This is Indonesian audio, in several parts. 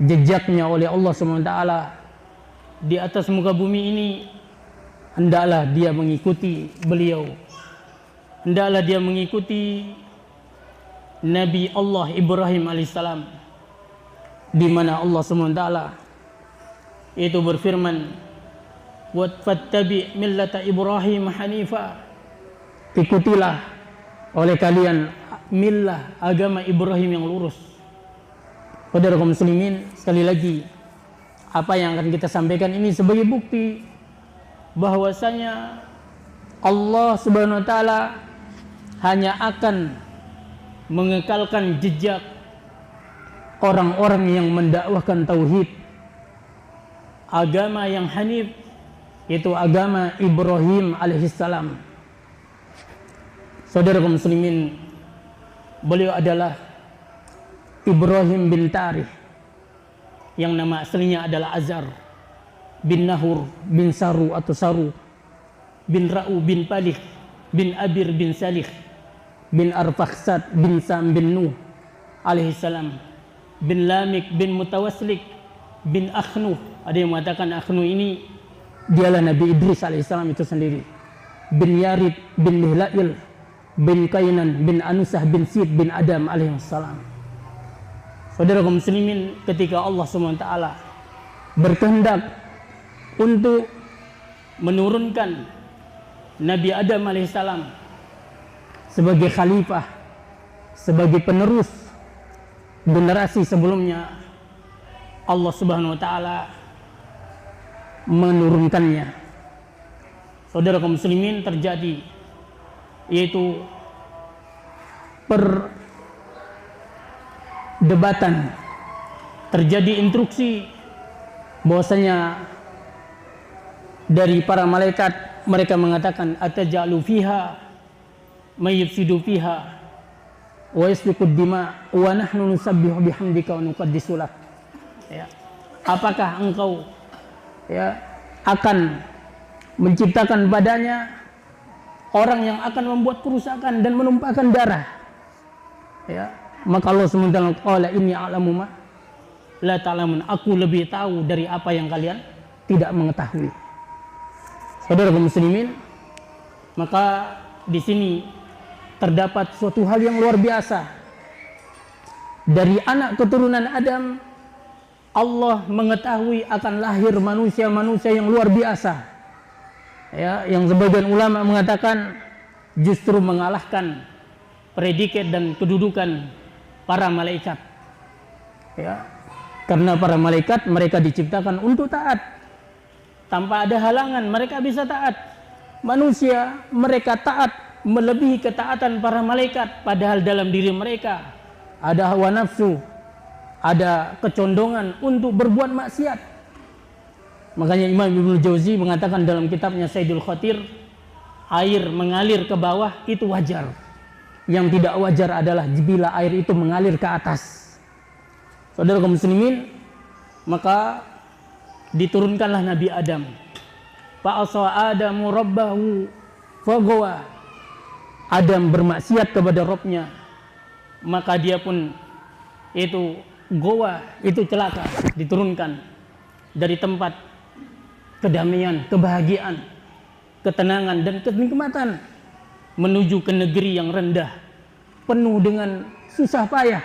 jejaknya oleh Allah SWT di atas muka bumi ini, hendaklah dia mengikuti beliau, hendaklah dia mengikuti Nabi Allah Ibrahim alaihissalam, di mana Allah SWT itu berfirman, "Wattabi' millata Ibrahim hanifa." Ikutilah oleh kalian millah, agama Ibrahim yang lurus. Saudara kaum muslimin, sekali lagi apa yang akan kita sampaikan ini sebagai bukti bahwasanya Allah Subhanahu wa taala hanya akan mengekalkan jejak orang-orang yang mendakwahkan tauhid, agama yang hanif, yaitu agama Ibrahim alaihissalam. Saudara kaum muslimin, beliau adalah Ibrahim bin Tarikh, yang nama aslinya adalah Azar bin Nahur bin Saru atau Saru bin Ra'u bin Palih bin Abir bin Salih bin Arfakhsad bin Sam bin Nuh alaihissalam bin Lamik bin Mutawaslik bin Akhnuh. Ada yang mengatakan Akhnuh ini dialah Nabi Idris alaihissalam itu sendiri. Bin Yarid bin Mihlail bin Kainan bin Anusah bin Sid bin Adam alaihissalam. Saudara kaum muslimin, ketika Allah SWT berkehendak untuk menurunkan Nabi Adam alaihissalam sebagai khalifah, sebagai penerus generasi sebelumnya, Allah Subhanahu wa taala menurunkannya. Saudara kaum muslimin, terjadi yaitu perdebatan, terjadi instruksi bahwasanya dari para malaikat, mereka mengatakan, "Atajalu fiha may yufsidu fiha wa yasfiku dima wa nahnu nusabbihu bihamdika wa nuqaddisu lak." Ya. Apakah engkau akan menciptakan padanya orang yang akan membuat kerusakan dan menumpahkan darah? Maka Allah SWT qala inni a'lamu ma la ta'lamun, aku lebih tahu dari apa yang kalian tidak mengetahui. Saudara kaum muslimin, maka di sini terdapat suatu hal yang luar biasa. Dari anak keturunan Adam, Allah mengetahui akan lahir manusia-manusia yang luar biasa. Yang sebagian ulama mengatakan justru mengalahkan predikat dan kedudukan para malaikat. Karena para malaikat mereka diciptakan untuk taat. Tanpa ada halangan mereka bisa taat. Manusia mereka taat melebihi ketaatan para malaikat, padahal dalam diri mereka ada hawa nafsu, ada kecondongan untuk berbuat maksiat. Makanya Imam Ibnu Jauzi mengatakan dalam kitabnya Saidul Khatir, air mengalir ke bawah itu wajar. Yang tidak wajar adalah bila air itu mengalir ke atas. Saudara kaum muslimin, maka diturunkanlah Nabi Adam. Fa'asa Adamu rabbahu faghawa. Adam bermaksiat kepada Rabbnya, maka dia pun itu gowa, itu celaka. Diturunkan dari tempat kedamaian, kebahagiaan, ketenangan dan kenikmatan menuju ke negeri yang rendah, penuh dengan susah payah,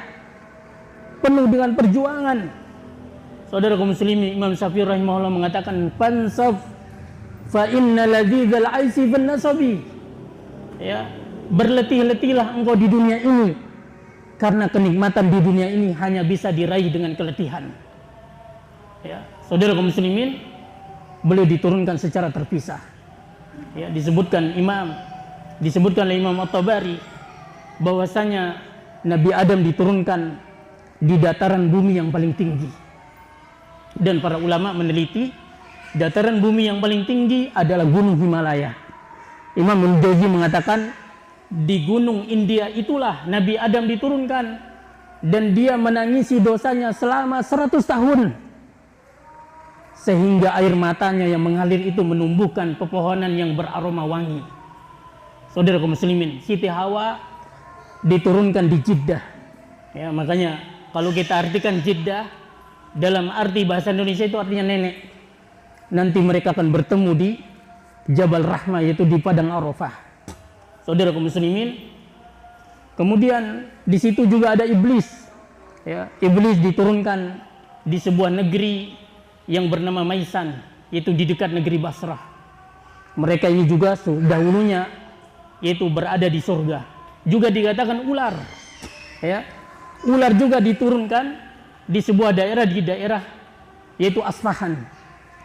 penuh dengan perjuangan. Saudara kaum muslimin, Imam Syafi'i rahimahullah mengatakan, "Fansaf fa inna ladzizal aisi fin nasabi." Berletih-letihlah engkau di dunia ini, karena kenikmatan di dunia ini hanya bisa diraih dengan keletihan. Saudara kaum muslimin, beliau diturunkan secara terpisah. Disebutkan oleh Imam At-Tabari bahwasanya Nabi Adam diturunkan di dataran bumi yang paling tinggi. Dan para ulama meneliti dataran bumi yang paling tinggi adalah Gunung Himalaya. Imam Ibnu Jauzi mengatakan di Gunung India itulah Nabi Adam diturunkan, dan dia menangisi dosanya selama 100 tahun. Sehingga air matanya yang mengalir itu menumbuhkan pepohonan yang beraroma wangi. Saudara kaum muslimin, Siti Hawa diturunkan di Jeddah. Makanya kalau kita artikan Jeddah dalam arti bahasa Indonesia itu artinya nenek. Nanti mereka akan bertemu di Jabal Rahmah, yaitu di padang Arafah. Saudara kaum muslimin, kemudian di situ juga ada iblis. Ya, iblis diturunkan di sebuah negeri yang bernama Maisan, yaitu di dekat negeri Basrah. Mereka ini juga dahulunya yaitu berada di surga. Juga dikatakan ular. Ya, ular juga diturunkan di sebuah daerah yaitu Asfahan.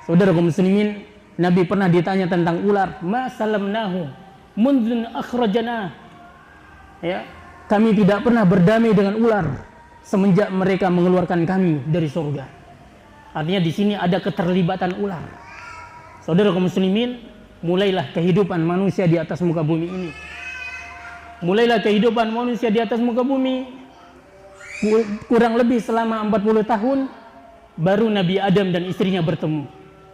Saudara kaum muslimin, Nabi pernah ditanya tentang ular, ma salamnahu mundzun akhrajana. Ya, kami tidak pernah berdamai dengan ular semenjak mereka mengeluarkan kami dari surga. Artinya di sini ada keterlibatan ular. Saudara kaum muslimin, mulailah kehidupan manusia di atas muka bumi ini. Mulailah kehidupan manusia di atas muka bumi kurang lebih selama 40 tahun baru Nabi Adam dan istrinya bertemu.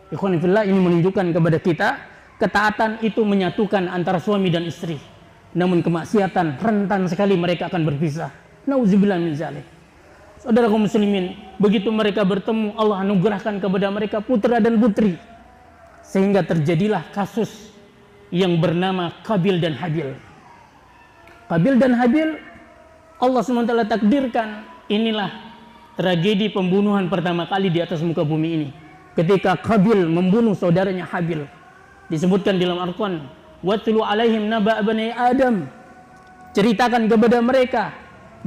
Ikhwan fillah, ini menunjukkan kepada kita ketaatan itu menyatukan antara suami dan istri. Namun kemaksiatan rentan sekali mereka akan berpisah. Nauzubillah min dzalik. Saudara kaum muslimin, begitu mereka bertemu, Allah anugerahkan kepada mereka putra dan putri. Sehingga terjadilah kasus yang bernama Qabil dan Habil. Qabil dan Habil, Allah SWT takdirkan, inilah tragedi pembunuhan pertama kali di atas muka bumi ini. Ketika Qabil membunuh saudaranya Habil. Disebutkan di dalam Al-Quran, watlu alaihim naba' bani Adam. Ceritakan kepada mereka,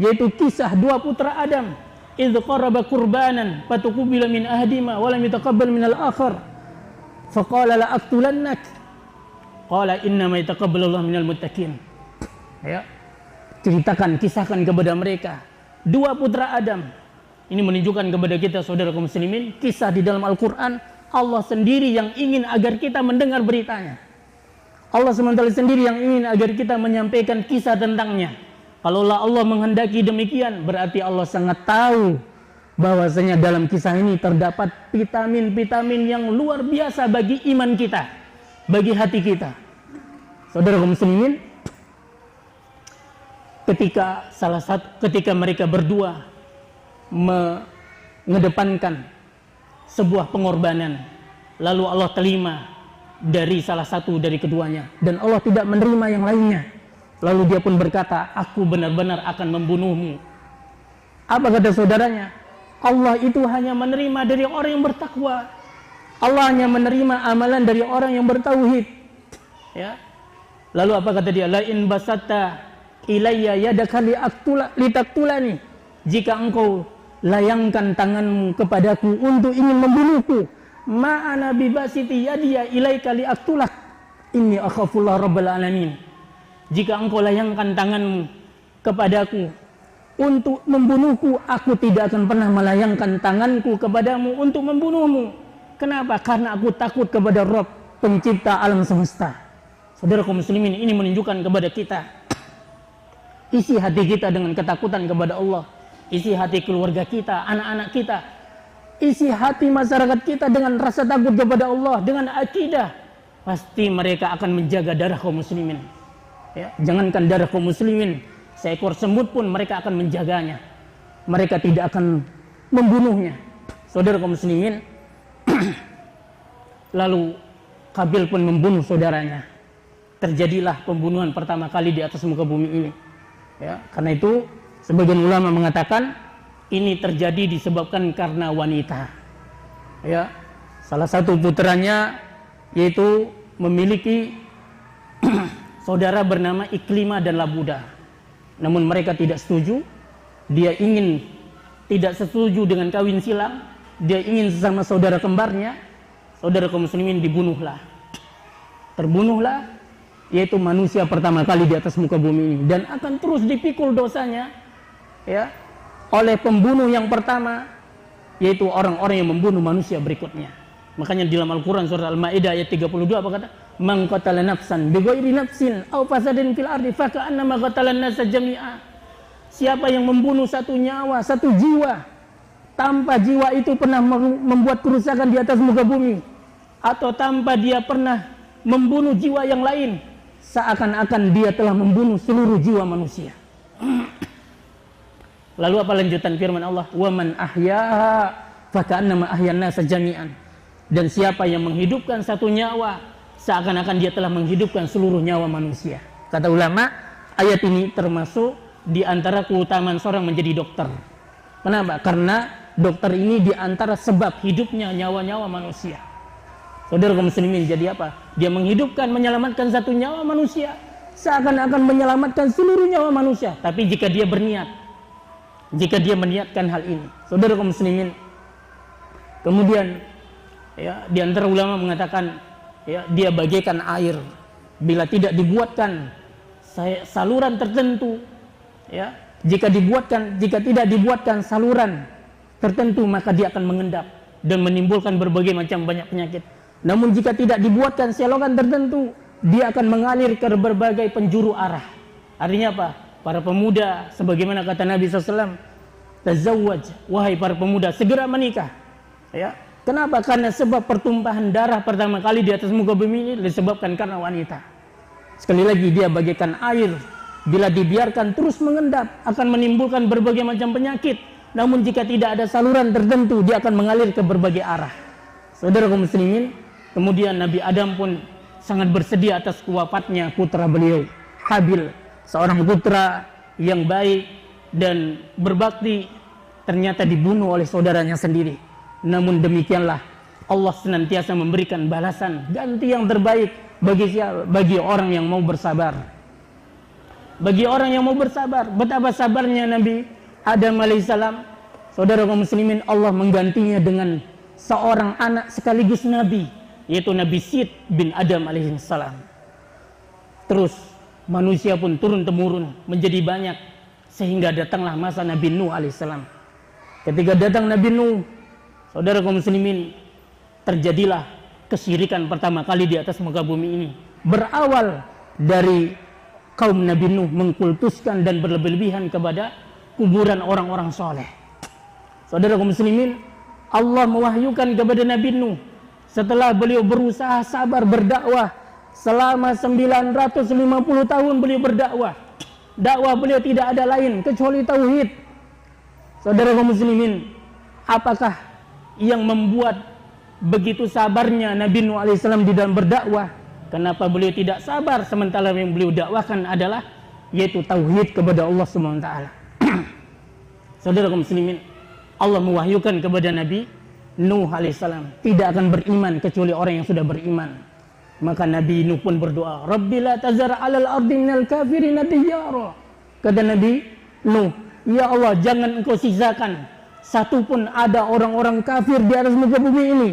yaitu kisah dua putra Adam. Idh qaraba qurbanan fatuqubila min ahdima wa lam yutaqabbal min al-akhar. Faqala la aqtulannak. Qala innama yataqabbalullahu minal muttaqin. Ya. Ceritakan, kisahkan kepada mereka dua putra Adam. Ini menunjukkan kepada kita, saudara kaum muslimin, kisah di dalam Al-Quran, Allah sendiri yang ingin agar kita mendengar beritanya. Allah SWT sendiri yang ingin agar kita menyampaikan kisah tentangnya. Kalaulah Allah menghendaki demikian, berarti Allah sangat tahu bahwasanya dalam kisah ini terdapat vitamin-vitamin yang luar biasa bagi iman kita, bagi hati kita. Saudara kaum muslimin, ketika mereka berdua mengedepankan sebuah pengorbanan, lalu Allah terima dari salah satu dari keduanya dan Allah tidak menerima yang lainnya, lalu dia pun berkata, aku benar-benar akan membunuhmu. Apa kata saudaranya? Allah itu hanya menerima dari orang yang bertakwa. Allah hanya menerima amalan dari orang yang bertauhid. Ya. Lalu apa kata dia? La in basatta ilayya yadaka litaktulani. Jika engkau layangkan tanganmu kepadaku untuk ingin membunuhku, ma'ana bibasiti yadiya ilaika liaktulak inni akhafullah rabbal alamin. Jika engkau layangkan tanganmu kepadaku untuk membunuhku, aku tidak akan pernah melayangkan tanganku kepadamu untuk membunuhmu. Kenapa? Karena aku takut kepada Rabb, pencipta alam semesta. Saudara kaum muslimin, ini menunjukkan kepada kita, isi hati kita dengan ketakutan kepada Allah. Isi hati keluarga kita, anak-anak kita. Isi hati masyarakat kita dengan rasa takut kepada Allah, dengan akidah. Pasti mereka akan menjaga darah kaum muslimin. Ya, jangankan darah kaum muslimin, seekor semut pun mereka akan menjaganya. Mereka tidak akan membunuhnya. Saudara kaum muslimin, lalu Qabil pun membunuh saudaranya. Terjadilah pembunuhan pertama kali di atas muka bumi ini. Ya, karena itu sebagian ulama mengatakan ini terjadi disebabkan karena wanita. Ya, salah satu putranya yaitu memiliki saudara bernama Iklimah dan Labuda. Namun mereka tidak setuju. Dia ingin tidak setuju dengan kawin silang. Dia ingin sesama saudara kembarnya. Saudara kaum muslimin, dibunuhlah. Terbunuhlah, yaitu manusia pertama kali di atas muka bumi ini, dan akan terus dipikul dosanya, ya, oleh pembunuh yang pertama, yaitu orang-orang yang membunuh manusia berikutnya. Makanya di dalam Al-Quran surah Al-Ma'idah ayat 32 apa kata? Man qatala nafsan bighairi nafsin aw fasadin fil ardi faka'annama qatalan nasa jami'a. Siapa yang membunuh satu nyawa, satu jiwa, tanpa jiwa itu pernah membuat kerusakan di atas muka bumi, atau tanpa dia pernah membunuh jiwa yang lain, seakan-akan dia telah membunuh seluruh jiwa manusia. Lalu apa lanjutan firman Allah? Wa man ahyaha faka'annama ahyan nasa jami'an. Dan siapa yang menghidupkan satu nyawa, seakan-akan dia telah menghidupkan seluruh nyawa manusia. Kata ulama, ayat ini termasuk di antara keutamaan seorang menjadi dokter. Kenapa? Karena dokter ini di antara sebab hidupnya nyawa-nyawa manusia. Saudara kaum muslimin, jadi apa? Dia menghidupkan, menyelamatkan satu nyawa manusia, seakan-akan menyelamatkan seluruh nyawa manusia. Tapi jika dia berniat, jika dia meniatkan hal ini, saudara kaum muslimin, kemudian ya, di antara ulama mengatakan, ya, dia bagaikan air. Bila tidak dibuatkan saluran tertentu, ya, jika tidak dibuatkan saluran tertentu, maka dia akan mengendap dan menimbulkan berbagai macam banyak penyakit. Namun jika tidak dibuatkan selokan tertentu, dia akan mengalir ke berbagai penjuru arah. Artinya apa? Para pemuda, sebagaimana kata Nabi SAW, tazawwaj, wahai para pemuda, segera menikah. Ya, kenapa? Karena sebab pertumpahan darah pertama kali di atas muka bumi ini disebabkan karena wanita. Sekali lagi, dia bagaikan air. Bila dibiarkan terus mengendap, akan menimbulkan berbagai macam penyakit. Namun jika tidak ada saluran tertentu, dia akan mengalir ke berbagai arah. Saudara kaum muslimin, kemudian Nabi Adam pun sangat bersedih atas wafatnya putra beliau, Habil, seorang putra yang baik dan berbakti, ternyata dibunuh oleh saudaranya sendiri. Namun demikianlah, Allah senantiasa memberikan balasan ganti yang terbaik bagi orang yang mau bersabar. Bagi orang yang mau bersabar, betapa sabarnya Nabi Adam alaihissalam. Saudara kaum muslimin, Allah menggantinya dengan seorang anak sekaligus Nabi, yaitu Nabi Syed bin Adam alaihissalam. Terus manusia pun turun-temurun menjadi banyak, sehingga datanglah masa Nabi Nuh alaihissalam. Ketika datang Nabi Nuh, saudara kaum muslimin, terjadilah kesyirikan pertama kali di atas muka bumi ini. Berawal dari kaum Nabi Nuh mengkultuskan dan berlebih-lebihan kepada kuburan orang-orang soleh. Saudara kaum muslimin, Allah mewahyukan kepada Nabi Nuh setelah beliau berusaha sabar berdakwah selama 950 tahun beliau berdakwah. Dakwah beliau tidak ada lain kecuali tauhid. Saudara kaum muslimin, apakah yang membuat begitu sabarnya Nabi Nuh alaihissalam di dalam berdakwah? Kenapa beliau tidak sabar sementara yang beliau dakwahkan adalah yaitu tauhid kepada Allah Subhanahu wa taala. Saudara kaum muslimin, Allah mewahyukan kepada Nabi Nuh alaihissalam tidak akan beriman kecuali orang yang sudah beriman. Maka Nabi Nuh pun berdoa, Rabbi la tazar 'alal ardi minal kafirina diyara. Kata Nabi Nuh, ya Allah, jangan engkau sisakan satu pun ada orang-orang kafir di atas muka bumi ini.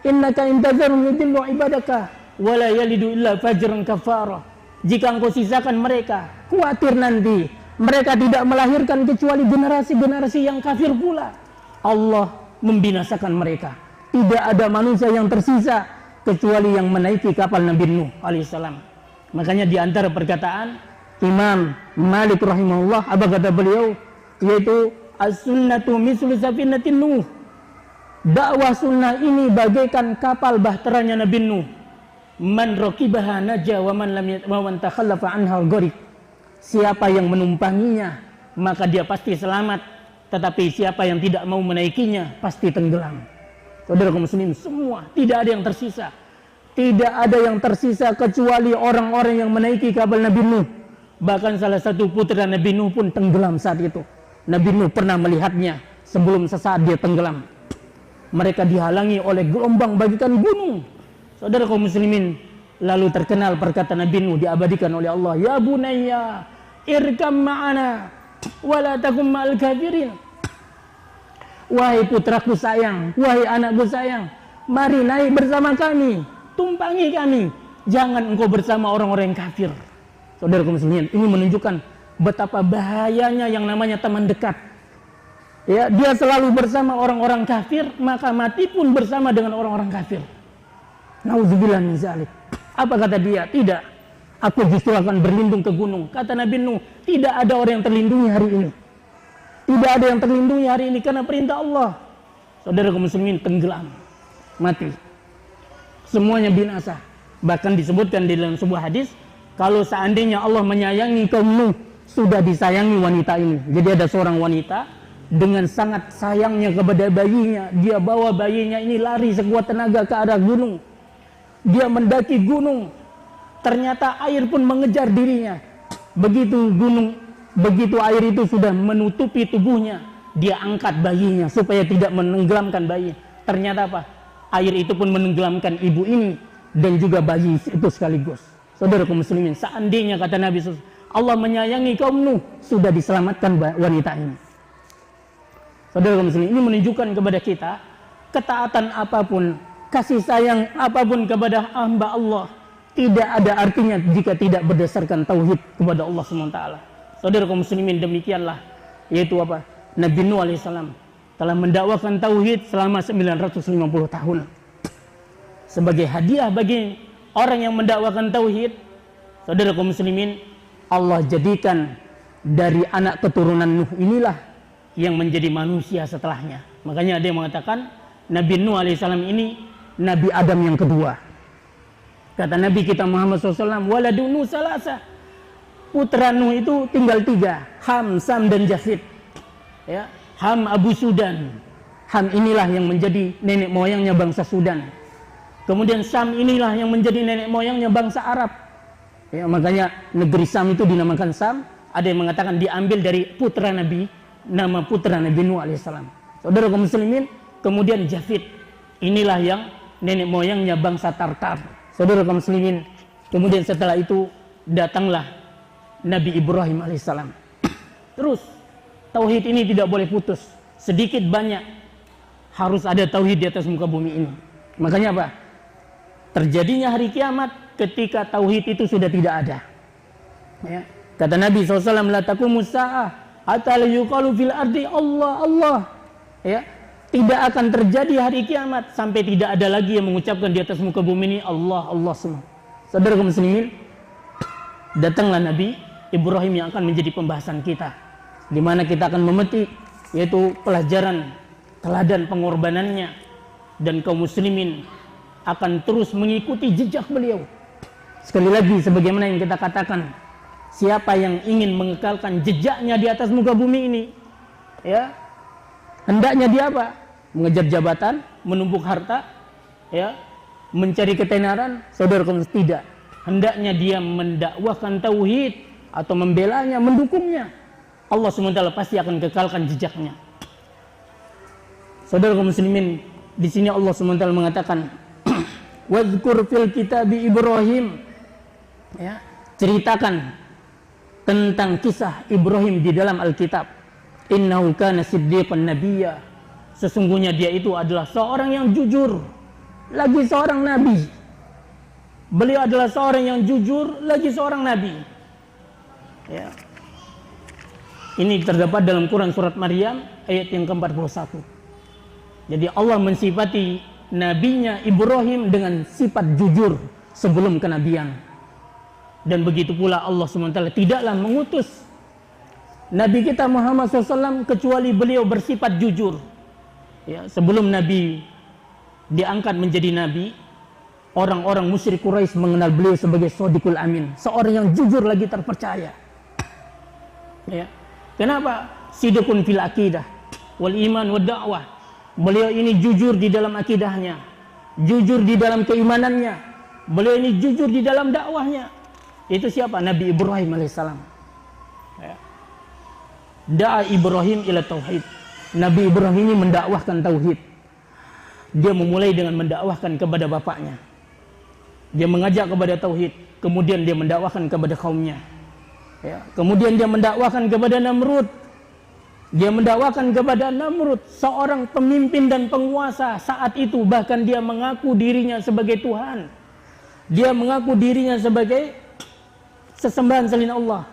Innaka intazarhum yudillu ibadaka wala yalidu illa fajran kafara. Jika engkau sisakan mereka, khawatir nanti mereka tidak melahirkan kecuali generasi-generasi yang kafir pula. Allah membinasakan mereka. Tidak ada manusia yang tersisa kecuali yang menaiki kapal Nabi Nuh alaihissalam. Makanya di antara perkataan Imam Malik rahimahullah, apa kata beliau, yaitu as-sunnatu mislu safinatin Nuh. Dakwah sunnah ini bagaikan kapal bahteranya Nabi Nuh. Man raqibaha naja wa man takhallafa anha gharik. Siapa yang menumpanginya maka dia pasti selamat, tetapi siapa yang tidak mau menaikinya pasti tenggelam. Saudara kaum muslimin semua, tidak ada yang tersisa. Tidak ada yang tersisa kecuali orang-orang yang menaiki kapal Nabi Nuh. Bahkan salah satu putra Nabi Nuh pun tenggelam saat itu. Nabi Nuh pernah melihatnya sebelum sesaat dia tenggelam. Mereka dihalangi oleh gelombang bagaikan gunung. Saudara kaum muslimin, lalu terkenal perkataan Nabi Nuh diabadikan oleh Allah, ya bunayya irkam ma'ana wala takum ma'al kafirin. Wahai putraku sayang, wahai anakku sayang, mari naik bersama kami, tumpangi kami, jangan engkau bersama orang-orang yang kafir. Saudara kaum muslimin, ini menunjukkan betapa bahayanya yang namanya teman dekat. Ya, dia selalu bersama orang-orang kafir, maka mati pun bersama dengan orang-orang kafir. Nauzubillah min zalik. Apa kata dia? Tidak. Aku justru akan berlindung ke gunung. Kata Nabi Nuh, tidak ada orang yang terlindungi hari ini. Tidak ada yang terlindungi hari ini karena perintah Allah. Saudara kaum muslimin, tenggelam, mati. Semuanya binasa. Bahkan disebutkan di dalam sebuah hadis, kalau seandainya Allah menyayangi kaum Nuh, sudah disayangi wanita ini. Jadi ada seorang wanita dengan sangat sayangnya kepada bayinya, dia bawa bayinya ini lari sekuat tenaga ke arah gunung. Dia mendaki gunung, ternyata air pun mengejar dirinya. Begitu air itu sudah menutupi tubuhnya, dia angkat bayinya supaya tidak menenggelamkan bayi. Ternyata apa? Air itu pun menenggelamkan ibu ini dan juga bayi itu sekaligus. Saudaraku muslimin, seandainya kata Nabi SAW, Allah menyayangi kaum Nuh, sudah diselamatkan wanita ini. Saudaraku muslimin, ini menunjukkan kepada kita ketaatan apapun, kasih sayang apapun kepada hamba Allah tidak ada artinya jika tidak berdasarkan tauhid kepada Allah SWT. Saudaraku muslimin, demikianlah yaitu apa? Nabi Nuh alaihissalam telah mendakwakan tauhid selama 950 tahun. Sebagai hadiah bagi orang yang mendakwakan tauhid, saudaraku muslimin, Allah jadikan dari anak keturunan Nuh inilah yang menjadi manusia setelahnya. Makanya ada yang mengatakan Nabi Nuh alaihissalam ini Nabi Adam yang kedua. Kata Nabi kita Muhammad SAW, waladun Nuh salasa. Putra Nuh itu tinggal 3, Ham, Sam, dan Jafid. Ya, Ham Abu Sudan. Ham inilah yang menjadi nenek moyangnya bangsa Sudan. Kemudian Sam inilah yang menjadi nenek moyangnya bangsa Arab. Ya, makanya negeri Sam itu dinamakan Sam. Ada yang mengatakan diambil dari putra Nabi, nama putra Nabi Nuh alaihissalam. Saudara kaum muslimin, kemudian Jafid. Inilah yang nenek moyangnya bangsa Tartar. Saudara kaum muslimin, kemudian setelah itu datanglah Nabi Ibrahim alaihissalam. Terus tauhid ini tidak boleh putus. Sedikit banyak harus ada tauhid di atas muka bumi ini. Makanya apa? Terjadinya hari kiamat ketika tauhid itu sudah tidak ada. Ya. Kata Nabi SAW, la taqumus sa'ah hatta la yuqalu fil ardi Allah Allah. Ya. Tidak akan terjadi hari kiamat sampai tidak ada lagi yang mengucapkan di atas muka bumi ini Allah Allah semua. Saudara kaum muslimin, datanglah Nabi Ibrahim yang akan menjadi pembahasan kita, di mana kita akan memetik yaitu pelajaran teladan pengorbanannya, dan kaum muslimin akan terus mengikuti jejak beliau. Sekali lagi sebagaimana yang kita katakan, siapa yang ingin mengekalkan jejaknya di atas muka bumi ini, ya, hendaknya dia apa? Mengejar jabatan, menumpuk harta, ya, mencari ketenaran. Saudara kaum tidak. Hendaknya dia mendakwahkan tauhid atau membelanya, mendukungnya. Allah SWT pasti akan kekalkan jejaknya. Saudara kaum muslimin, di sini Allah SWT mengatakan, "Wadhkur fil kitabi Ibrahim." Ya, ceritakan tentang kisah Ibrahim di dalam Alkitab. Innahu kana siddiqan nabiyya. Sesungguhnya dia itu adalah seorang yang jujur, lagi seorang nabi. Beliau adalah seorang yang jujur, lagi seorang nabi. Ya. Ini terdapat dalam Quran surat Maryam ayat yang ke-41. Jadi Allah mensifati nabinya Ibrahim dengan sifat jujur sebelum kenabian. Dan begitu pula Allah SWT tidaklah mengutus Nabi kita Muhammad SAW kecuali beliau bersifat jujur. Ya, sebelum Nabi diangkat menjadi Nabi, orang-orang musyrik Quraisy mengenal beliau sebagai Shodiqul Amin, seorang yang jujur lagi terpercaya. Ya. Kenapa? Sidqun fil akidah wal iman wad da'wah. Beliau ini jujur di dalam akidahnya, jujur di dalam keimanannya, beliau ini jujur di dalam dakwahnya. Itu siapa? Nabi Ibrahim alaihissalam. Ya. Da'a Ibrahim ila tauhid. Nabi Ibrahim ini mendakwahkan tauhid. Dia memulai dengan mendakwahkan kepada bapaknya. Dia mengajak kepada tauhid, kemudian dia mendakwahkan kepada kaumnya. Ya. Kemudian dia mendakwahkan kepada Namrud. Dia mendakwahkan kepada Namrud, seorang pemimpin dan penguasa saat itu. Bahkan dia mengaku dirinya sebagai Tuhan. Dia mengaku dirinya sebagai sesembahan selain Allah.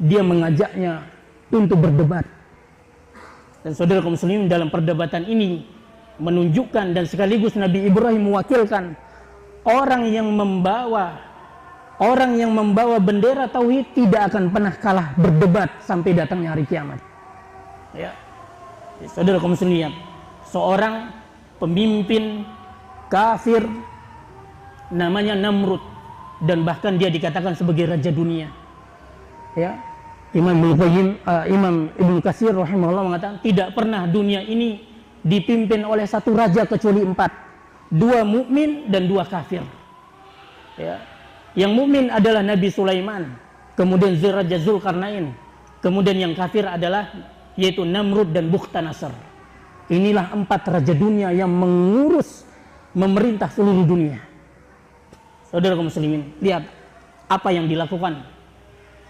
Dia mengajaknya untuk berdebat. Dan saudara kaum muslimin, dalam perdebatan ini menunjukkan dan sekaligus Nabi Ibrahim mewakilkan orang yang membawa bendera tauhid tidak akan pernah kalah berdebat sampai datangnya hari kiamat. Ya. Saudara kaum muslimin, seorang pemimpin kafir namanya Namrud, dan bahkan dia dikatakan sebagai raja dunia. Ya. Imam Ibnu Katsir rahimahullah mengatakan tidak pernah dunia ini dipimpin oleh satu raja kecuali 4, 2 mukmin dan 2 kafir. Ya. Yang mukmin adalah Nabi Sulaiman, kemudian Raja Zulkarnain, kemudian yang kafir adalah yaitu Namrud dan Bukhtanasar. Inilah 4 raja dunia yang mengurus, memerintah seluruh dunia. Saudara kaum muslimin, lihat apa yang dilakukan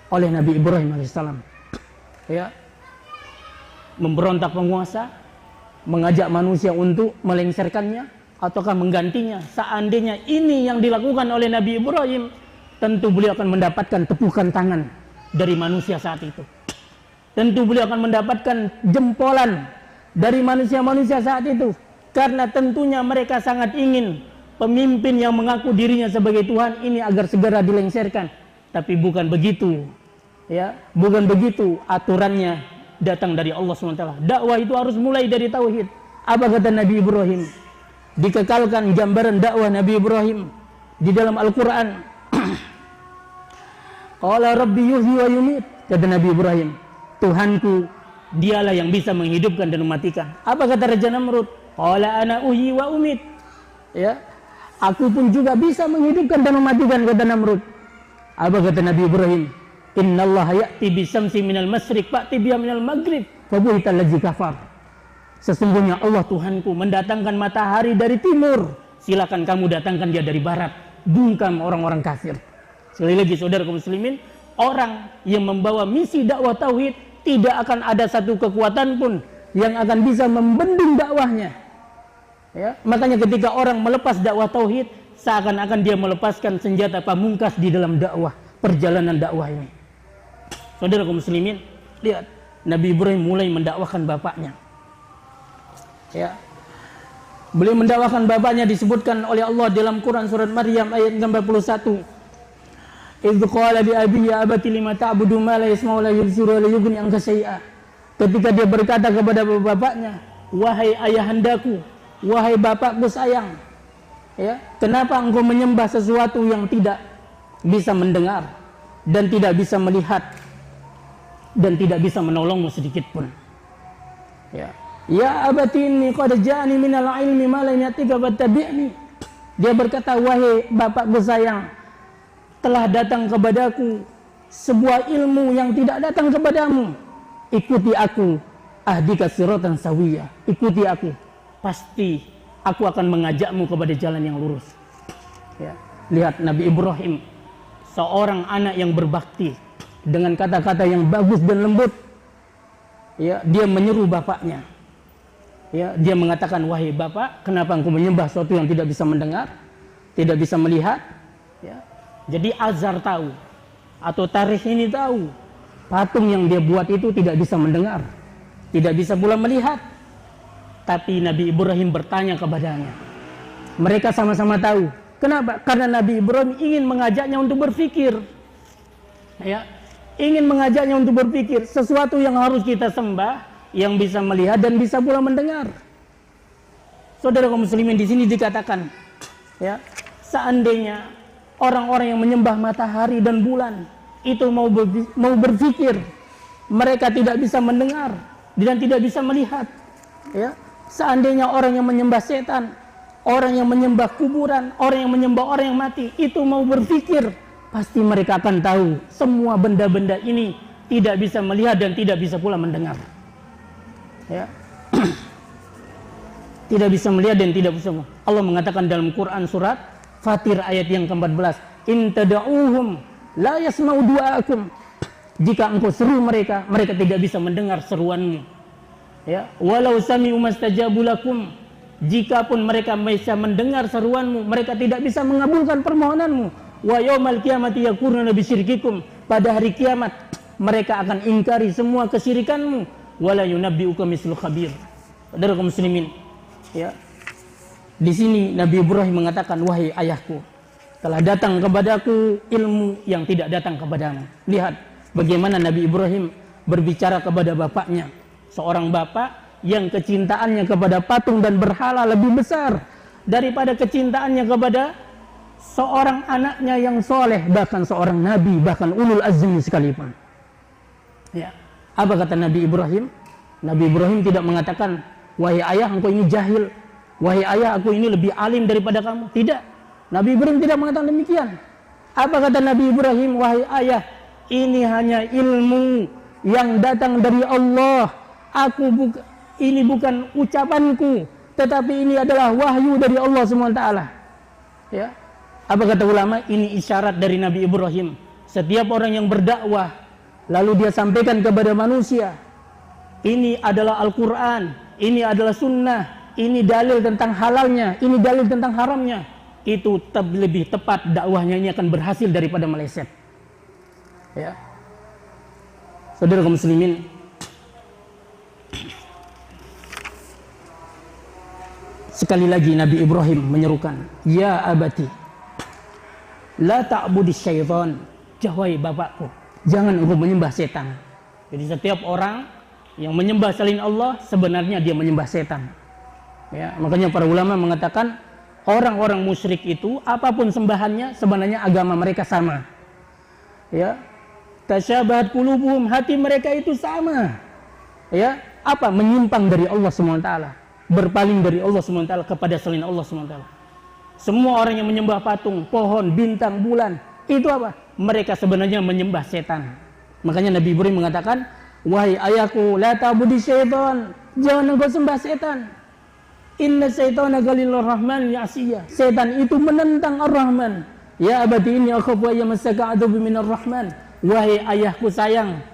oleh Nabi Ibrahim alaihissalam. Ya, memberontak penguasa, mengajak manusia untuk melengsarkannya ataukah menggantinya. Seandainya ini yang dilakukan oleh Nabi Ibrahim, tentu beliau akan mendapatkan tepukan tangan dari manusia saat itu. Tentu beliau akan mendapatkan jempolan dari manusia-manusia saat itu, karena tentunya mereka sangat ingin pemimpin yang mengaku dirinya sebagai Tuhan ini agar segera dilengsarkan. Tapi bukan begitu, ya, bukan begitu aturannya datang dari Allah SWT. Dakwah itu harus mulai dari tauhid. Apa kata Nabi Ibrahim? Dikekalkan gambaran dakwah Nabi Ibrahim di dalam Al-Quran. Qala Rabbi yuhyi wa yumit, kata Nabi Ibrahim, Tuhanku dialah yang bisa menghidupkan dan mematikan. Apa kata Raja Namrud? Qala ana uhyi wa umit, ya, aku pun juga bisa menghidupkan dan mematikan, kata Namrud. Apa kata Nabi Ibrahim? Innallaha ya'ti bisyamsi minal masyriq fa'ti biha minal maghrib fabuhital ladzi kafar. Sesungguhnya Allah Tuhanku mendatangkan matahari dari timur, silakan kamu datangkan dia dari barat, bungkam orang-orang kafir. Sekali lagi saudara kaum muslimin, orang yang membawa misi dakwah tauhid tidak akan ada satu kekuatan pun yang akan bisa membendung dakwahnya. Ya, makanya ketika orang melepas dakwah tauhid, seakan-akan dia melepaskan senjata pamungkas di dalam dakwah, perjalanan dakwah ini. Saudara kaum muslimin, lihat Nabi Ibrahim mulai mendakwahkan bapaknya. Ya. Beliau mendakwahkan bapaknya disebutkan oleh Allah dalam Quran surat Maryam ayat 41. Idz qala bi abi ya abati lima ta'budu ma la yasma'u la yubsiru wa la yughni anka syai'a. Ketika dia berkata kepada bapaknya, wahai ayahandaku, wahai bapakku sayang, ya, kenapa engkau menyembah sesuatu yang tidak bisa mendengar dan tidak bisa melihat dan tidak bisa menolongmu sedikit pun? Ya. Ya abati inni qad ja'ani minal ilmi ma lam yatika fattabi'ni. Dia berkata, wahai bapakku sayang, telah datang kepadaku sebuah ilmu yang tidak datang kepadamu. Ikuti aku, ahdika siratan sawiyah. Ikuti aku, pasti aku akan mengajakmu kepada jalan yang lurus. Ya. Lihat Nabi Ibrahim, seorang anak yang berbakti, dengan kata-kata yang bagus dan lembut. Ya, dia menyeru bapaknya. Ya, dia mengatakan, wahai bapak, kenapa engkau menyembah sesuatu yang tidak bisa mendengar, tidak bisa melihat? Ya. Jadi Azar tahu, atau Tarikh ini tahu, patung yang dia buat itu tidak bisa mendengar, tidak bisa pula melihat. Tapi Nabi Ibrahim bertanya kepadanya. Mereka sama-sama tahu. Kenapa? Karena Nabi Ibrahim ingin mengajaknya untuk berpikir. Ya, ingin mengajaknya untuk berpikir sesuatu yang harus kita sembah, yang bisa melihat dan bisa pula mendengar. Saudara kaum muslimin, di sini dikatakan, ya, seandainya orang-orang yang menyembah matahari dan bulan itu mau berpikir, mereka tidak bisa mendengar dan tidak bisa melihat. Ya, seandainya orang yang menyembah setan, orang yang menyembah kuburan, orang yang menyembah orang yang mati itu mau berpikir, pasti mereka akan tahu semua benda-benda ini tidak bisa melihat dan tidak bisa pula mendengar. Ya. Tidak bisa melihat dan tidak bisa. Allah mengatakan dalam Quran surat Fatir ayat yang ke-14, in tad'uuhum la yasma'u du'aakum. Jika engkau seru mereka, mereka tidak bisa mendengar seruanmu. Ya, walau sami'u mastajabu lakum. Jikapun mereka bisa mendengar seruanmu, mereka tidak bisa mengabulkan permohonanmu. Wa yaumal qiyamati yakuruna bisyirkikum. Pada hari kiamat mereka akan ingkari semua kesyirikanmu. Wala yunabbi'uka mislu khabir. Saudara kaum muslimin, ya. Di sini Nabi Ibrahim mengatakan, wahai ayahku, telah datang kepadaku ilmu yang tidak datang kepadamu. Lihat bagaimana Nabi Ibrahim berbicara kepada bapaknya, seorang bapak yang kecintaannya kepada patung dan berhala lebih besar daripada kecintaannya kepada seorang anaknya yang soleh, bahkan seorang nabi, bahkan ulul azmi sekalipun. Ya. Apa kata Nabi Ibrahim? Nabi Ibrahim tidak mengatakan, wahai ayah, engkau ini jahil. Wahai ayah, aku ini lebih alim daripada kamu. Tidak. Nabi Ibrahim tidak mengatakan demikian. Apa kata Nabi Ibrahim? Wahai ayah, ini hanya ilmu yang datang dari Allah. Ini bukan ucapanku, tetapi ini adalah wahyu dari Allah SWT. Ya. Apa kata ulama? Ini isyarat dari Nabi Ibrahim. Setiap orang yang berdakwah, lalu dia sampaikan kepada manusia, ini adalah Al-Quran, ini adalah sunnah, ini dalil tentang halalnya, ini dalil tentang haramnya, itu lebih tepat dakwahnya ini akan berhasil daripada meleset. Ya. Saudara kaum muslimin, sekali lagi Nabi Ibrahim menyerukan, ya abati, la ta'budis syaitan. Wahai bapakku, jangan engkau menyembah setan. Jadi setiap orang yang menyembah selain Allah sebenarnya dia menyembah setan. Ya, makanya para ulama mengatakan orang-orang musyrik itu apapun sembahannya sebenarnya agama mereka sama. Ya, tasyabahat qulubuhum, hati mereka itu sama. Ya, apa? Menyimpang dari Allah SWT, berpaling dari Allah SWT kepada selain Allah SWT. Semua orang yang menyembah patung, pohon, bintang, bulan, itu apa? Mereka sebenarnya menyembah setan. Makanya Nabi Ibrahim mengatakan, wahai ayahku, la ta'budi syaitan, jangan engkau sembah setan. Inna syaitana qalilur rahman ya'siyah. Setan itu menentang Ar-Rahman. Ya abadi inni akhafu ayyamassaka adzabun minar rahman. Wahai ayahku sayang,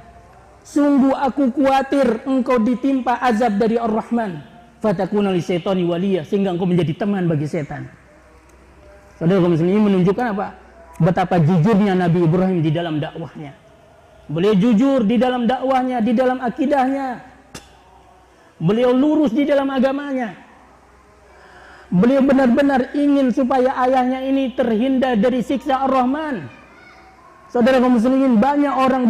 sungguh aku khawatir engkau ditimpa azab dari Ar-Rahman. Fatakuna li syaitani waliya, sehingga engkau menjadi teman bagi setan. Saudara kaum muslimin, menunjukkan apa? Betapa jujurnya Nabi Ibrahim di dalam dakwahnya. Beliau jujur di dalam dakwahnya, di dalam akidahnya. Beliau lurus di dalam agamanya. Beliau benar-benar ingin supaya ayahnya ini terhindar dari siksa Ar-Rahman. Saudara kaum muslimin, banyak orang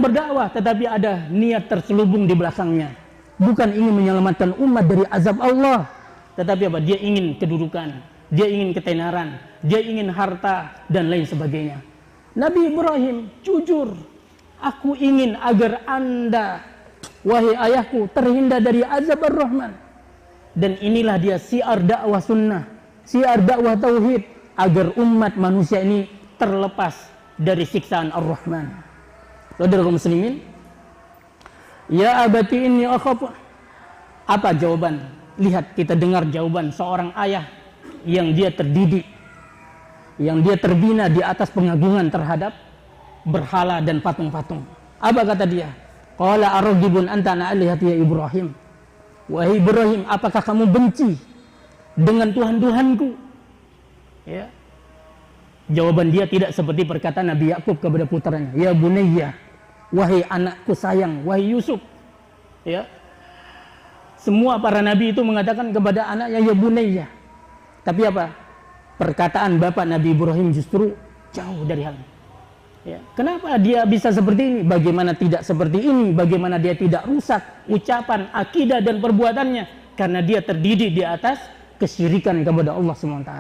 berdakwah, tetapi ada niat terselubung di belakangnya. Bukan ingin menyelamatkan umat dari azab Allah, tetapi apa? Dia ingin kedudukan, dia ingin ketenaran, dia ingin harta dan lain sebagainya. Nabi Ibrahim jujur, aku ingin agar anda, wahai ayahku, terhindar dari azab Ar-Rahman. Dan inilah dia siar dakwah sunnah, siar dakwah tauhid, agar umat manusia ini terlepas dari siksaan Ar-Rahman. Saudara kaum muslimin, ya abati inni akhafu. Apa jawaban? Lihat, kita dengar jawaban seorang ayah yang dia terdidik, yang dia terbina di atas pengagungan terhadap berhala dan patung-patung. Apa kata dia? Qala arghibun anta an alihati ya Ibrahim. Wahai Ibrahim, apakah kamu benci dengan Tuhan-Tuhanku? Ya. Jawaban dia tidak seperti perkataan Nabi Yakub kepada putranya, ya bunayya, wahai anakku sayang, wahai Yusuf. Ya. Semua para nabi itu mengatakan kepada anaknya, ya bunayya. Tapi apa? Perkataan bapak Nabi Ibrahim justru jauh dari hal ini. Ya. Kenapa dia bisa seperti ini? Bagaimana tidak seperti ini? Bagaimana dia tidak rusak ucapan, akidah dan perbuatannya? Karena dia terdidik di atas kesyirikan kepada Allah SWT.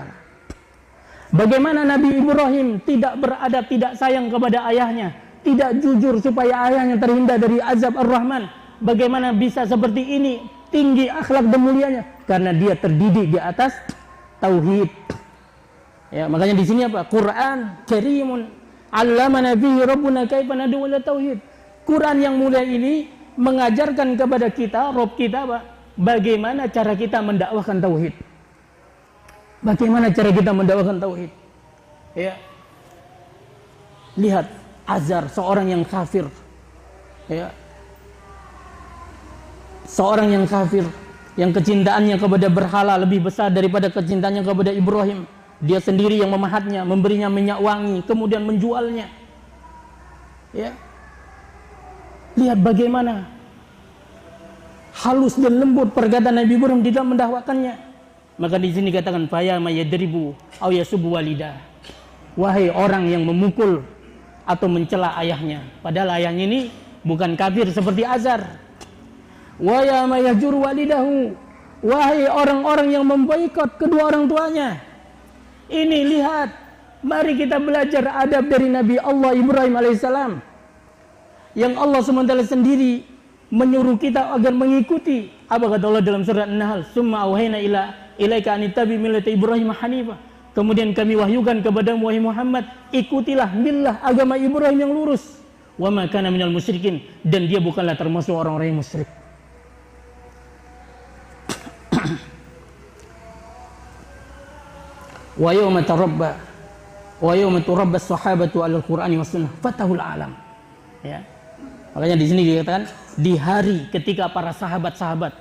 Bagaimana Nabi Ibrahim tidak beradab, tidak sayang kepada ayahnya, tidak jujur supaya ayahnya terhindar dari azab Ar-Rahman? Bagaimana bisa seperti ini? Tinggi akhlak dan mulianya karena dia terdidik di atas tauhid. Ya, makanya di sini apa? Quran Karimun 'allamana bihi rabbuna kaifa nad'u ila tauhid. Quran yang mulia ini mengajarkan kepada kita, Rabb kita, apa? Bagaimana cara kita mendakwahkan tauhid. Bagaimana cara kita mendakwahkan tauhid? Ya. Lihat Azar, seorang yang kafir. Ya. Seorang yang kafir, yang kecintaannya kepada berhala lebih besar daripada kecintaannya kepada Ibrahim. Dia sendiri yang memahatnya, memberinya minyak wangi, kemudian menjualnya. Ya. Lihat bagaimana halus dan lembut perkataan Nabi Ibrahim di dalam mendakwakannya. Maka di sini katakan faya mayadribu aw yasubu walida. Wahai orang yang memukul atau mencela ayahnya, padahal ayahnya ini bukan kafir seperti Azar. Wa ya mayajur walidahu. Wahai orang-orang yang memboikot kedua orang tuanya. Ini lihat Mari kita belajar adab dari Nabi Allah Ibrahim alaihissalam, yang Allah SWT sendiri menyuruh kita agar mengikuti. Apa kata Allah dalam surat An-Nahl? Summa awhayna ilaika an ittabi millata Ibrahim hanifah. Kemudian kami wahyukan kepadamu wahai Muhammad, ikutilah millah agama Ibrahim yang lurus. Wa ma kana minal musyrikin, dan dia bukanlah termasuk orang-orang yang musyrik. Wa yawma turabba as-sahabatu 'alal Qur'ani was sunnah fatahul alam. Ya. Makanya di sini dikatakan di hari ketika para sahabat-sahabat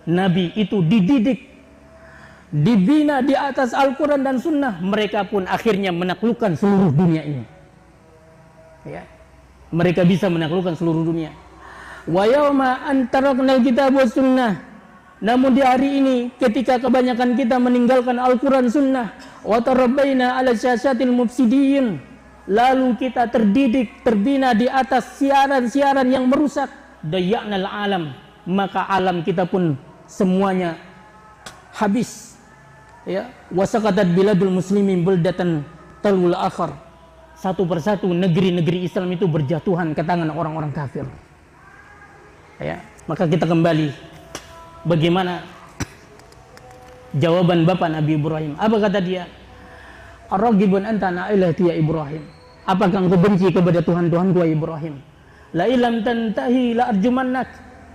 Nabi itu dididik, dibina di atas Al-Quran dan Sunnah, mereka pun akhirnya menaklukkan seluruh dunia ini. Ya. Mereka bisa menaklukkan seluruh dunia. Wa yauma antaraknal kitab was sunnah. Namun di hari ini ketika kebanyakan kita meninggalkan Al-Quran Sunnah, wa tarabbaina ala syasyatil mufsidiyin, lalu kita terdidik, terbina di atas siaran-siaran yang merusak, dayya'nal alam, maka alam kita pun semuanya habis. Ya, wasaqatat biladul muslimin baldatan talul akhar. Satu persatu negeri-negeri Islam itu berjatuhan ke tangan orang-orang kafir. Ya, maka kita kembali bagaimana jawaban bapak Nabi Ibrahim. Apa kata dia? Ar-ragibun anta an ilahati ya Ibrahim. Apakah engkau benci kepada Tuhan-Tuhanku ya Ibrahim? La ilam tantahi la arjumannak.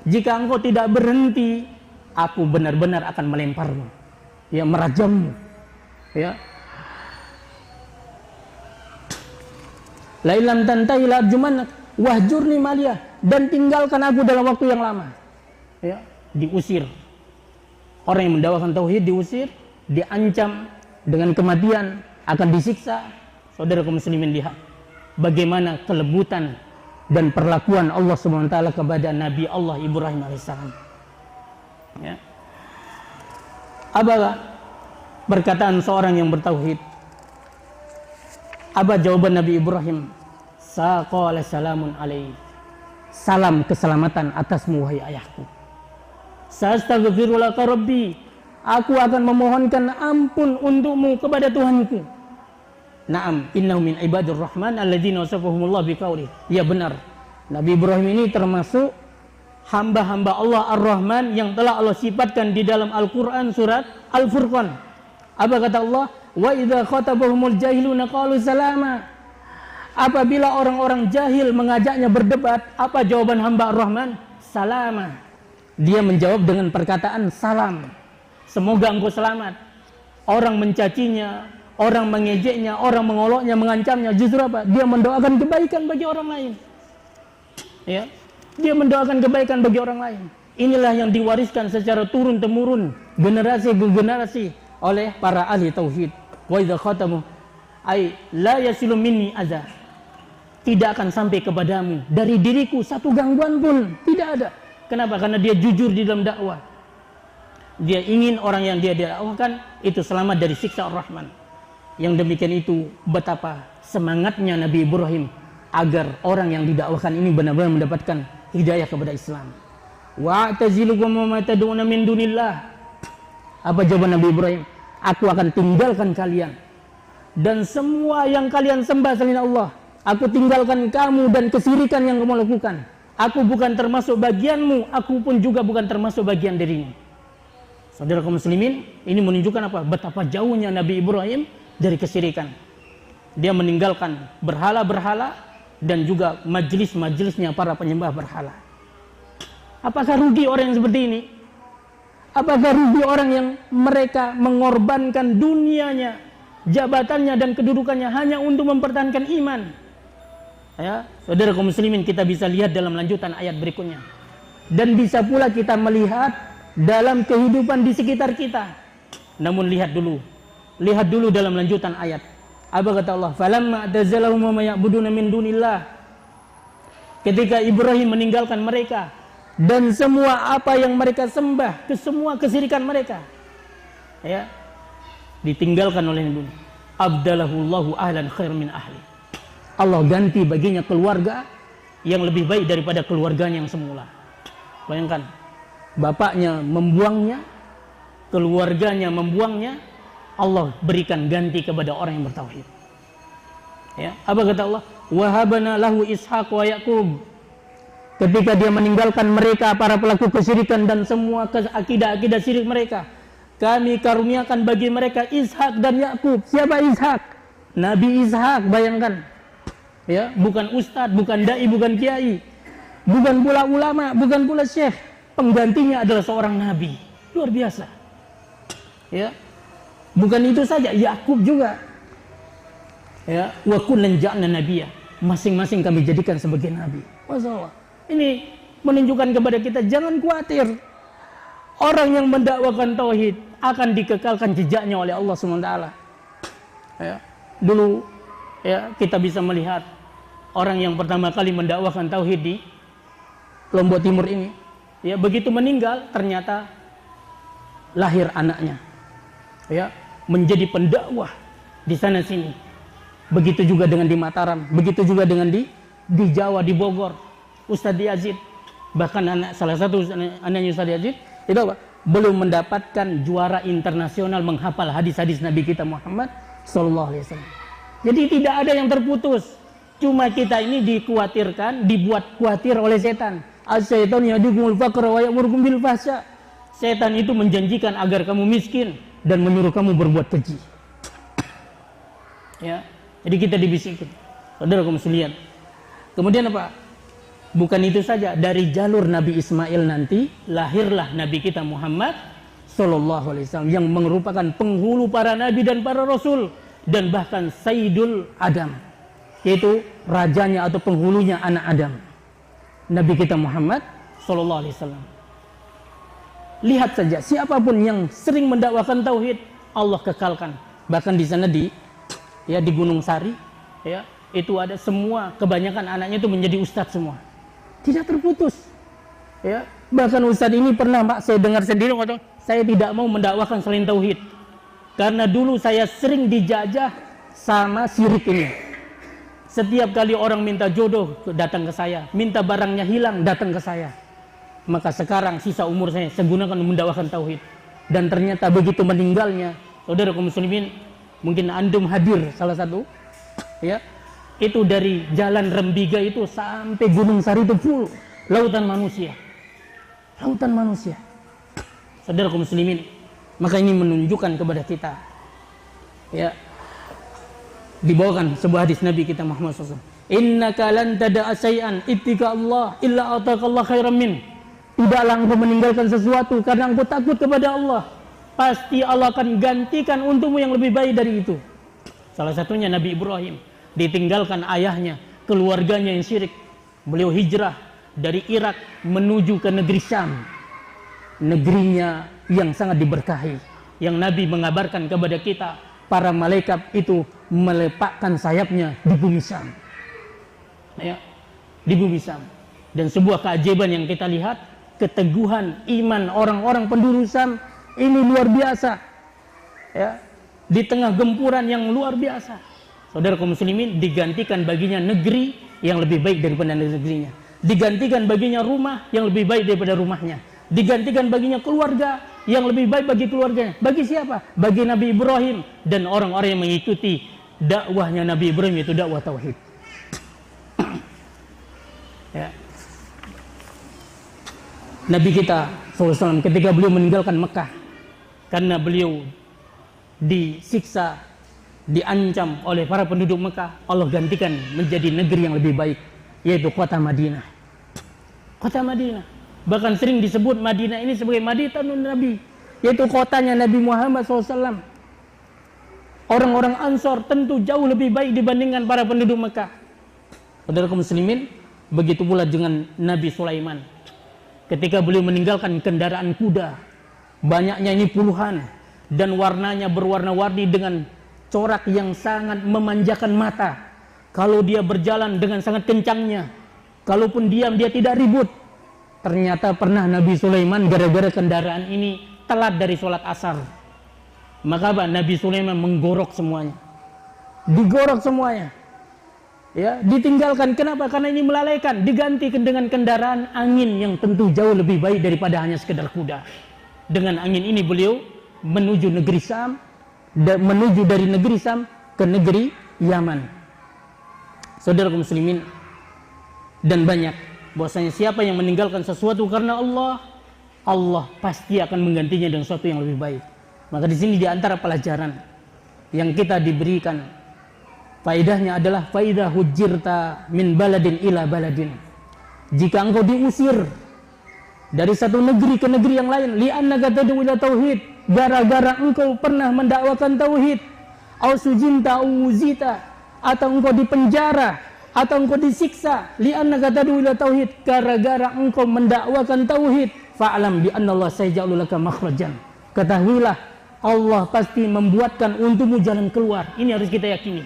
Jika engkau tidak berhenti, aku benar-benar akan melemparmu, ya, merajammu. Ya. La ilam tantahi la arjumannak wahjurni maliyah, dan tinggalkan aku dalam waktu yang lama. Ya, diusir. Orang yang mendakwakan tauhid diusir, diancam dengan kematian, akan disiksa. Saudara kaum muslimin, lihat bagaimana kelebutan dan perlakuan Allah SWT kepada Nabi Allah Ibrahim alaihissalam. Ya. Apa perkataan seorang yang bertauhid? Apa jawaban Nabi Ibrahim? Saqala salamun alaih. Salam keselamatan atasmu wahai ayahku. Sastaghfiru laka rabbi. Aku akan memohonkan ampun untukmu kepada Tuhanku. Naam, innahu min ibadur rahman alladzina wasafahumullah biqauli. Ya benar, Nabi Ibrahim ini termasuk hamba-hamba Allah Ar-Rahman yang telah Allah sifatkan di dalam Al-Quran surat Al-Furqan. Apa kata Allah? Wa idza khatabahumul jahiluna qalu salama. Apabila orang-orang jahil mengajaknya berdebat, apa jawaban hamba Ar-Rahman? Salama. Dia menjawab dengan perkataan salam. Semoga engkau selamat. Orang mencacinya, orang mengejeknya, orang mengoloknya, mengancamnya, justru apa? Dia mendoakan kebaikan bagi orang lain. Ya, dia mendoakan kebaikan bagi orang lain. Inilah yang diwariskan secara turun-temurun, generasi ke generasi oleh para ahli tauhid. Wa idza khatamu ay la yasilu minni adza. Tidak akan sampai kepadamu dari diriku satu gangguan pun, tidak ada. Kenapa? Karena dia jujur di dalam dakwah. Dia ingin orang yang dia dakwahkan itu selamat dari siksa Ar-Rahman. Yang demikian itu betapa semangatnya Nabi Ibrahim agar orang yang didakwahkan ini benar-benar mendapatkan hidayah kepada Islam. Wa'tazilukum wa ma tad'una min dunillah. Apa jawaban Nabi Ibrahim? Aku akan tinggalkan kalian dan semua yang kalian sembah selain Allah. Aku tinggalkan kamu dan kesirikan yang kamu lakukan. Aku bukan termasuk bagianmu, aku pun juga bukan termasuk bagian darimu. Saudara kaum muslimin, ini menunjukkan apa? Betapa jauhnya Nabi Ibrahim dari kesyirikan. Dia meninggalkan berhala-berhala dan juga majelis-majelisnya para penyembah berhala. Apakah rugi orang yang seperti ini? Apakah rugi orang yang mereka mengorbankan dunianya, jabatannya dan kedudukannya hanya untuk mempertahankan iman? Ya, saudara kaum muslimin, kita bisa lihat dalam lanjutan ayat berikutnya. Dan bisa pula kita melihat dalam kehidupan di sekitar kita. Namun lihat dulu dalam lanjutan ayat. Apa kata Allah? Falamma atazalahum wa ya'buduna min dunillah. Ketika Ibrahim meninggalkan mereka dan semua apa yang mereka sembah, semua kesirikan mereka, ya, ditinggalkan oleh dunia. Abdalahullahu ahlan khair min ahli. Allah ganti baginya keluarga yang lebih baik daripada keluarganya yang semula. Bayangkan, bapaknya membuangnya, keluarganya membuangnya, Allah berikan ganti kepada orang yang bertauhid. Ya, apa kata Allah? Wahabana lahu Ishaq wa Yaqub. Ketika dia meninggalkan mereka para pelaku kesyirikan dan semua akidah-akidah syirik mereka, kami karuniakan bagi mereka Ishak dan Yakub. Siapa Ishak? Nabi Ishak, bayangkan. Ya, bukan ustadz, bukan dai, bukan kiai, bukan pula ulama, bukan pula syekh. Penggantinya adalah seorang nabi. Luar biasa. Ya. Bukan itu saja, Yakub juga. Ya, wa kullan ja'alna nabiyya. Masing-masing kami jadikan sebagai nabi. Masyaallah. Ini menunjukkan kepada kita jangan khawatir. Orang yang mendakwakan tauhid akan dikekalkan jejaknya oleh Allah SWT. Ya, dulu ya kita bisa melihat orang yang pertama kali mendakwakan tauhid di Lombok Timur ini, ya begitu meninggal ternyata lahir anaknya, ya menjadi pendakwah di sana sini. Begitu juga dengan di Mataram, begitu juga dengan di Jawa, di Bogor. Ustadz Yazid, bahkan salah satu anaknya Ustadz Yazid itu apa? Belum mendapatkan juara internasional menghafal hadis-hadis Nabi kita Muhammad Sallallahu Alaihi Wasallam. Jadi tidak ada yang terputus. Cuma kita ini dikhawatirkan, dibuat khawatir oleh setan. As-syaitan ya'dukumul faqra wa ya'murukum bil fahsya. Setan itu menjanjikan agar kamu miskin dan menyuruh kamu berbuat keji. Ya, jadi kita dibisikin. Saudara kaum sekalian. Kemudian apa? Bukan itu saja, dari jalur Nabi Ismail nanti lahirlah Nabi kita Muhammad Sallallahu Alaihi Wasallam yang merupakan penghulu para nabi dan para rasul dan bahkan Sayyidul Adam, yaitu rajanya atau penghulunya anak Adam, Nabi kita Muhammad Sallallahu Alaihi Wasallam. Lihat saja, siapapun yang sering mendakwakan tauhid Allah kekalkan. Bahkan di sana di Gunung Sari, ya itu ada semua, kebanyakan anaknya itu menjadi ustadz semua. Tidak terputus. Ya, bahkan ustadz ini pernah Pak saya dengar sendiri ngomong, saya tidak mau mendakwakan selain tauhid. Karena dulu saya sering dijajah sama syirik ini. Setiap kali orang minta jodoh datang ke saya, minta barangnya hilang datang ke saya. Maka sekarang sisa umur saya gunakan mendakwakan tauhid. Dan ternyata begitu meninggalnya, saudara kaum muslimin, mungkin antum hadir salah satu, ya. Itu dari jalan Rembiga itu sampai Gunung Sari itu full lautan manusia. Lautan manusia. Saudara kaum muslimin, maka ini menunjukkan kepada kita, ya, dibawakan sebuah hadis Nabi kita Muhammad SAW. Innaka lan tada'a syai'an ittika Allah illa ataqallah khairan min. Tidaklah engkau meninggalkan sesuatu karena engkau takut kepada Allah, pasti Allah akan gantikan untukmu yang lebih baik dari itu. Salah satunya Nabi Ibrahim, ditinggalkan ayahnya, keluarganya yang syirik. Beliau hijrah dari Irak menuju ke negeri Syam, negerinya yang sangat diberkahi, yang Nabi mengabarkan kepada kita para malaikat itu melepakkan sayapnya di bumi Syam, ya, di bumi Syam. Dan sebuah keajaiban yang kita lihat, keteguhan iman orang-orang penduduk Syam ini luar biasa, ya, di tengah gempuran yang luar biasa. Saudara kaum muslimin, digantikan baginya negeri yang lebih baik daripada negerinya. Digantikan baginya rumah yang lebih baik daripada rumahnya. Digantikan baginya keluarga yang lebih baik bagi keluarganya. Bagi siapa? Bagi Nabi Ibrahim dan orang-orang yang mengikuti dakwahnya Nabi Ibrahim, yaitu dakwah tauhid. Ya. Nabi kita SAW ketika beliau meninggalkan Mekah karena beliau disiksa, diancam oleh para penduduk Mekah, Allah gantikan menjadi negeri yang lebih baik, yaitu kota Madinah. Kota Madinah, bahkan sering disebut Madinah ini sebagai Madinatun Nabi, yaitu kotanya Nabi Muhammad SAW. Orang-orang Ansor tentu jauh lebih baik dibandingkan para penduduk Mekah. Saudara kaum muslimin, begitu pula dengan Nabi Sulaiman. Ketika beliau meninggalkan kendaraan kuda, banyaknya ini puluhan, dan warnanya berwarna-warni dengan corak yang sangat memanjakan mata. Kalau dia berjalan dengan sangat kencangnya, kalaupun diam dia tidak ribut. Ternyata pernah Nabi Sulaiman gara-gara kendaraan ini telat dari sholat asar. Maka apa? Nabi Sulaiman menggorok semuanya. Digorok semuanya. Ya, ditinggalkan. Kenapa? Karena ini melalaikan. Diganti dengan kendaraan angin yang tentu jauh lebih baik daripada hanya sekedar kuda. Dengan angin ini beliau menuju negeri Syam, menuju dari negeri Syam ke negeri Yaman. saudara kaum muslimin, dan banyak bahwasanya siapa yang meninggalkan sesuatu karena Allah, Allah pasti akan menggantinya dengan sesuatu yang lebih baik. Maka di sini di antara pelajaran yang kita diberikan, faedahnya adalah faedah hujirta min baladin ila baladin. Jika engkau diusir dari satu negeri ke negeri yang lain, li'annaka tad'u ila tauhid, gara-gara engkau pernah mendakwakan tauhid, au sujinta uzita, atau engkau dipenjara, atau engkau disiksa, li'annaka tad'u ila tauhid, gara-gara engkau mendakwakan tauhid, fa'lam bi anna Allah sayaj'alu laka makhrajan. Ketahuilah Allah pasti membuatkan untukmu jalan keluar. Ini harus kita yakini.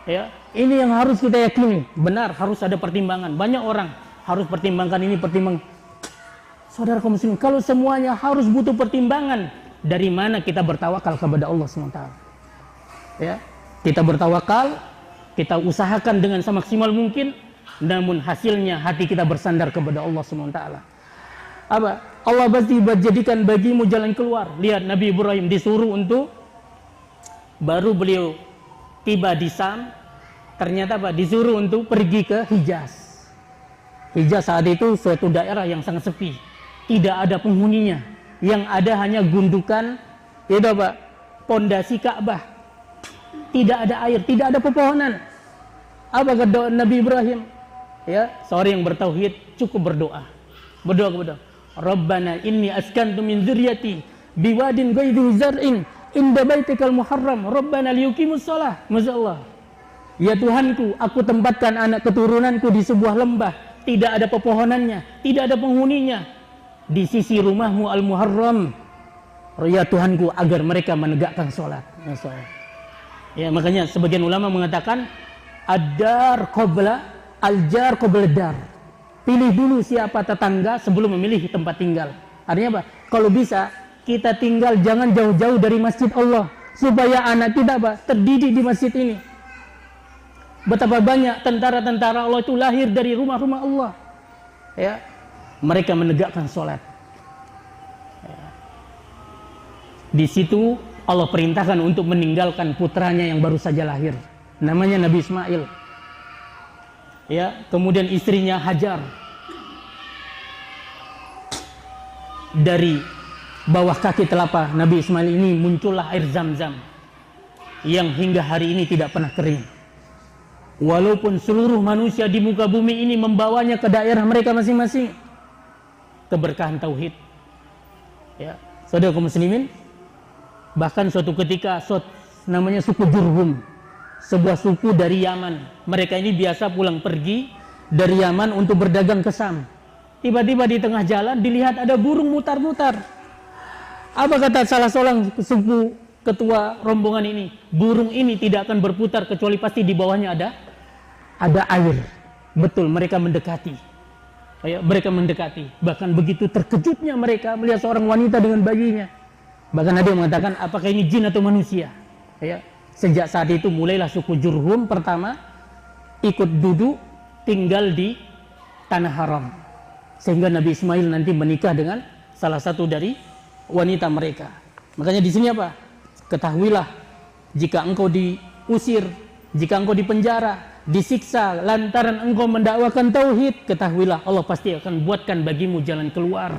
Ya, ini yang harus kita yakini. Benar, harus ada pertimbangan. Banyak orang harus pertimbangkan ini, pertimbang. Saudara kaum muslimin, kalau semuanya harus butuh pertimbangan, dari mana kita bertawakal kepada Allah SWT? Ya, kita bertawakal, kita usahakan dengan semaksimal mungkin, namun hasilnya hati kita bersandar kepada Allah SWT. Apa? Allah pasti jadikan bagimu jalan keluar. Lihat Nabi Ibrahim disuruh untuk, baru beliau tiba di Sam, ternyata apa? Disuruh untuk pergi ke Hijaz. Hijaz saat itu suatu daerah yang sangat sepi, tidak ada penghuninya, yang ada hanya gundukan, itu apa? Pondasi Ka'bah, tidak ada air, tidak ada pepohonan. Apa kata Nabi Ibrahim? Ya, seorang yang bertauhid cukup berdoa kepada Rabbana inni askantu min dzurriyyati biwadin ghairi zar'in inda baitikal muharram Rabbana liyuqimus shalah. Masyaallah. Ya Tuhanku, aku tempatkan anak keturunanku di sebuah lembah, tidak ada pepohonannya, tidak ada penghuninya, di sisi rumahmu al-muharram. Ya Tuhanku, agar mereka menegakkan sholat. Ya, makanya sebagian ulama mengatakan ad-dar qabla al-jar qabla dar. Pilih dulu siapa tetangga sebelum memilih tempat tinggal. Artinya apa? Kalau bisa kita tinggal jangan jauh-jauh dari masjid Allah, supaya anak kita apa? Terdidik di masjid ini. Betapa banyak tentara-tentara Allah itu lahir dari rumah-rumah Allah. Ya, mereka menegakkan sholat. Ya. Di situ Allah perintahkan untuk meninggalkan putranya yang baru saja lahir, namanya Nabi Ismail. Ya, kemudian istrinya Hajar. Dari bawah kaki telapak Nabi Ismail ini muncullah air Zam-Zam yang hingga hari ini tidak pernah kering. Walaupun seluruh manusia di muka bumi ini membawanya ke daerah mereka masing-masing, keberkahan tauhid. Ya, saudara kaum muslimin, bahkan suatu ketika namanya suku Jurhum, sebuah suku dari Yaman. Mereka ini biasa pulang pergi dari Yaman untuk berdagang ke Sam. Tiba-tiba di tengah jalan dilihat ada burung mutar-mutar. Apa kata salah seorang suku ketua rombongan ini? Burung ini tidak akan berputar kecuali pasti di bawahnya ada air. Betul, mereka mendekati. Ya, mereka mendekati. Bahkan begitu terkejutnya mereka melihat seorang wanita dengan bayinya. Bahkan ada yang mengatakan, apakah ini jin atau manusia? Ya, sejak saat itu mulailah suku Jurhum pertama ikut duduk tinggal di tanah haram, sehingga Nabi Ismail nanti menikah dengan salah satu dari wanita mereka. Makanya di sini apa? Ketahuilah, jika engkau diusir, jika engkau dipenjara, disiksa lantaran engkau mendakwakan tauhid, ketahuilah Allah pasti akan buatkan bagimu jalan keluar.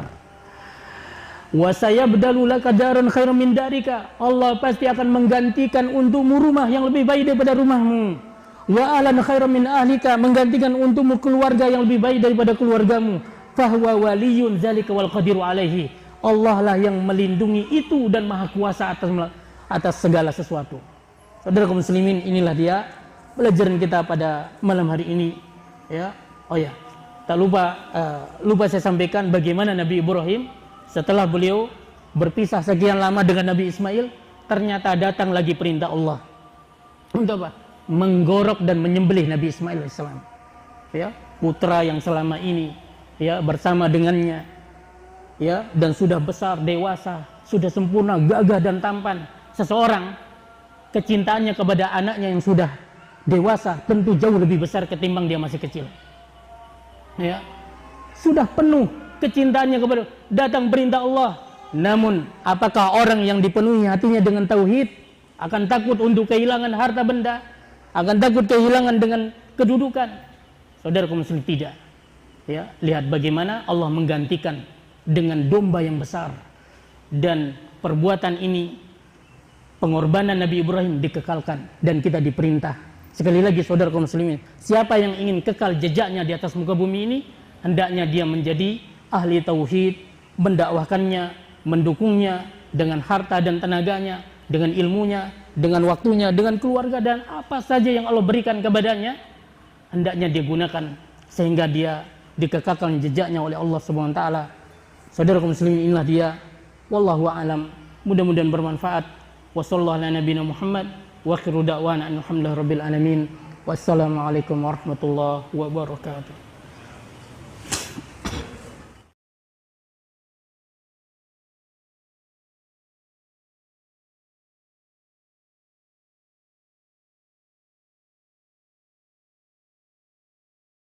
Wa sayabdalu laka daran khairan min darika. Allah pasti akan menggantikan untukmu rumah yang lebih baik daripada rumahmu. Wa ahlan khairan min ahlika, menggantikan untukmu keluarga yang lebih baik daripada keluargamu. Fahuwa waliyun zalika wal qadiru alaihi. Allah lah yang melindungi itu dan maha kuasa atas segala sesuatu. Saudara kaum muslimin, inilah dia pelajaran kita pada malam hari ini. Ya, oh ya, tak lupa saya sampaikan bagaimana Nabi Ibrahim setelah beliau berpisah sekian lama dengan Nabi Ismail, ternyata datang lagi perintah Allah untuk apa? Menggorok dan menyembelih Nabi Ismail AS. Ya, putra yang selama ini ya bersama dengannya, ya, dan sudah besar, dewasa, sudah sempurna, gagah dan tampan. Seseorang kecintaannya kepada anaknya yang sudah dewasa tentu jauh lebih besar ketimbang dia masih kecil. Ya, sudah penuh kecintaannya kepada, datang perintah Allah. Namun apakah orang yang dipenuhi hatinya dengan tauhid akan takut untuk kehilangan harta benda, akan takut kehilangan dengan kedudukan. Saudara kaum muslim tidak. Ya, lihat bagaimana Allah menggantikan dengan domba yang besar. Dan perbuatan ini, pengorbanan Nabi Ibrahim dikekalkan dan kita diperintah. Sekali lagi saudara kaum muslimin, siapa yang ingin kekal jejaknya di atas muka bumi ini, hendaknya dia menjadi ahli tauhid, mendakwahkannya, mendukungnya dengan harta dan tenaganya, dengan ilmunya, dengan waktunya, dengan keluarga dan apa saja yang Allah berikan kepadanya, hendaknya dia gunakan sehingga dia dikekalkan jejaknya oleh Allah Subhanahu wa taala. Saudara kaum muslimin, inilah dia. Wallahu a'lam. Mudah-mudahan bermanfaat. Wassallallahu ala nabiyina Muhammad wa akhiru da'wana alhamdulillahi rabbil alamin. Wassalamualaikum warahmatullahi wabarakatuh.